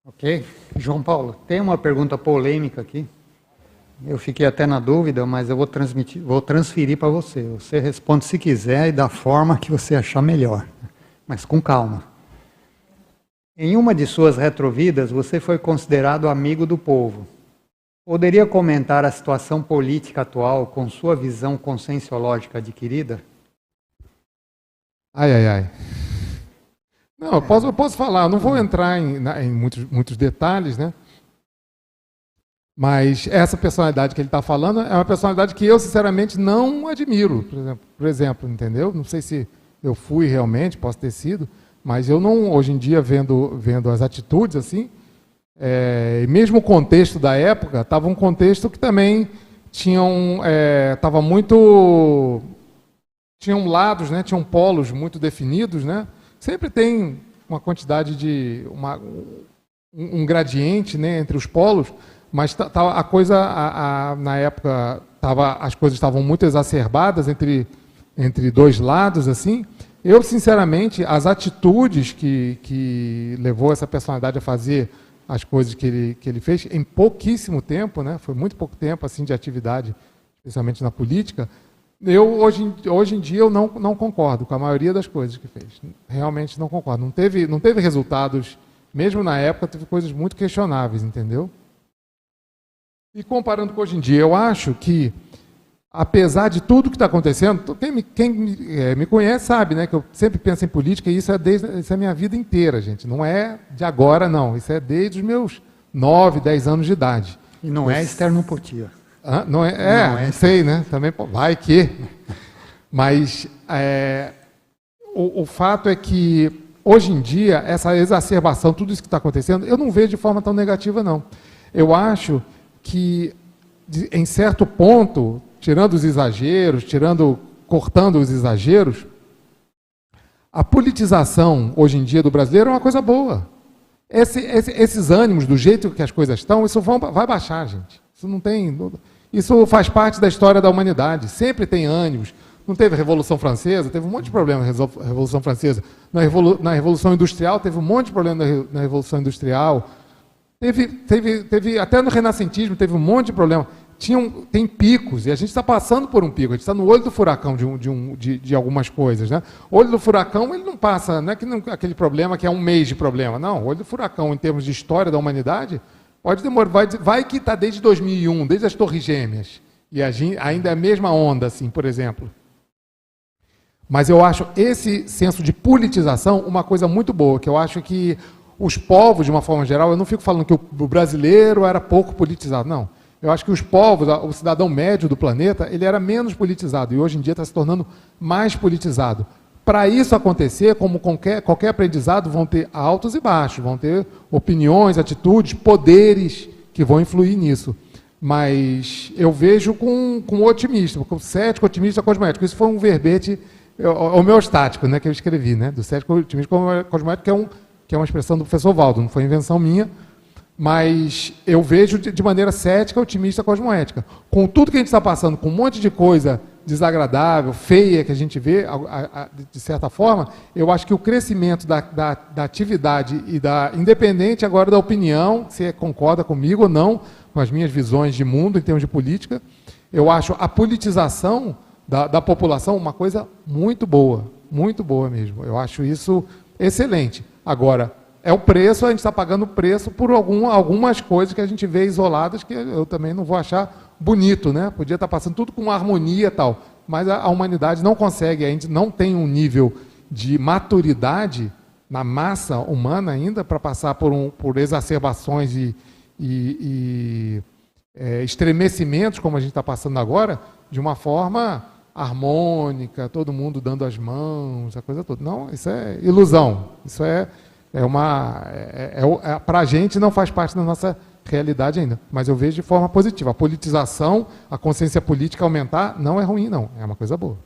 Ok. João Paulo, tem uma pergunta polêmica aqui. Eu fiquei até na dúvida, mas eu vou transferir para você. Você responde se quiser e da forma que você achar melhor, mas com calma. Em uma de suas retrovidas, você foi considerado amigo do povo. Poderia comentar a situação política atual com sua visão conscienciológica adquirida? Ai, ai, ai. Não, eu posso falar, eu não vou entrar em muitos detalhes, né? Mas essa personalidade que ele está falando é uma personalidade que eu, sinceramente, não admiro, por exemplo, entendeu? Não sei se eu fui realmente, posso ter sido, mas eu não, hoje em dia, vendo as atitudes, assim, e mesmo o contexto da época, estava um contexto que também tinham lados, né? Tinham polos muito definidos, né? Sempre tem uma quantidade um gradiente, né, entre os polos, mas a coisa, na época, as coisas estavam muito exacerbadas entre dois lados, assim. Eu, sinceramente, as atitudes que levou essa personalidade a fazer as coisas que ele fez, em pouquíssimo tempo, né, foi muito pouco tempo assim, de atividade, especialmente na política, hoje em dia eu não concordo com a maioria das coisas que fez. Realmente não concordo. Não teve resultados, mesmo na época, teve coisas muito questionáveis, entendeu? E comparando com hoje em dia, eu acho que, apesar de tudo que está acontecendo, quem me conhece sabe, né, que eu sempre penso em política, e isso é a minha vida inteira, gente. Não é de agora, não. Isso é desde os meus 9, 10 anos de idade. E não é externo Potia. Não é, não sei, né? Também vai que. Mas o fato é que, hoje em dia, essa exacerbação, tudo isso que está acontecendo, eu não vejo de forma tão negativa, não. Eu acho que, em certo ponto, tirando os exageros, cortando os exageros, a politização, hoje em dia, do brasileiro é uma coisa boa. Esses ânimos, do jeito que as coisas estão, isso vai baixar, gente. Isso faz parte da história da humanidade. Sempre tem ânimos. Não teve a Revolução Francesa? Teve um monte de problema na Revolução Francesa. Na Revolução Industrial, teve um monte de problema na Revolução Industrial. Teve até no renascentismo, teve um monte de problema. Tem picos, e a gente está passando por um pico. A gente está no olho do furacão de algumas coisas, né? O olho do furacão, ele não passa, não é aquele problema que é um mês de problema. Não, o olho do furacão, em termos de história da humanidade, pode demorar, vai que está desde 2001, desde as Torres Gêmeas, e ainda é a mesma onda, assim, por exemplo. Mas eu acho esse senso de politização uma coisa muito boa, que eu acho que os povos, de uma forma geral, eu não fico falando que o brasileiro era pouco politizado, não. Eu acho que os povos, o cidadão médio do planeta, ele era menos politizado, e hoje em dia está se tornando mais politizado. Para isso acontecer, como qualquer aprendizado, vão ter altos e baixos, vão ter opiniões, atitudes, poderes que vão influir nisso. Mas eu vejo com otimismo, com cético, otimista, cosmoético. Isso foi um verbete homeostático, né, que eu escrevi, né, do cético, otimista, cosmoético, que é uma expressão do professor Valdo, não foi invenção minha, mas eu vejo de maneira cética, otimista, cosmoética. Com tudo que a gente está passando, com um monte de coisa desagradável, feia, que a gente vê, de certa forma, eu acho que o crescimento da atividade independente agora da opinião, se concorda comigo ou não, com as minhas visões de mundo em termos de política, eu acho a politização da população uma coisa muito boa mesmo. Eu acho isso excelente. Agora, é o preço, a gente está pagando o preço por algumas coisas que a gente vê isoladas, que eu também não vou achar bonito, né? Podia estar passando tudo com harmonia e tal, mas a humanidade não consegue, a gente não tem um nível de maturidade na massa humana ainda para passar por exacerbações e estremecimentos, como a gente está passando agora, de uma forma harmônica, todo mundo dando as mãos, a coisa toda. Não, isso é ilusão, isso para a gente não faz parte da nossa realidade ainda, mas eu vejo de forma positiva. A politização, a consciência política aumentar, não é ruim, não, é uma coisa boa.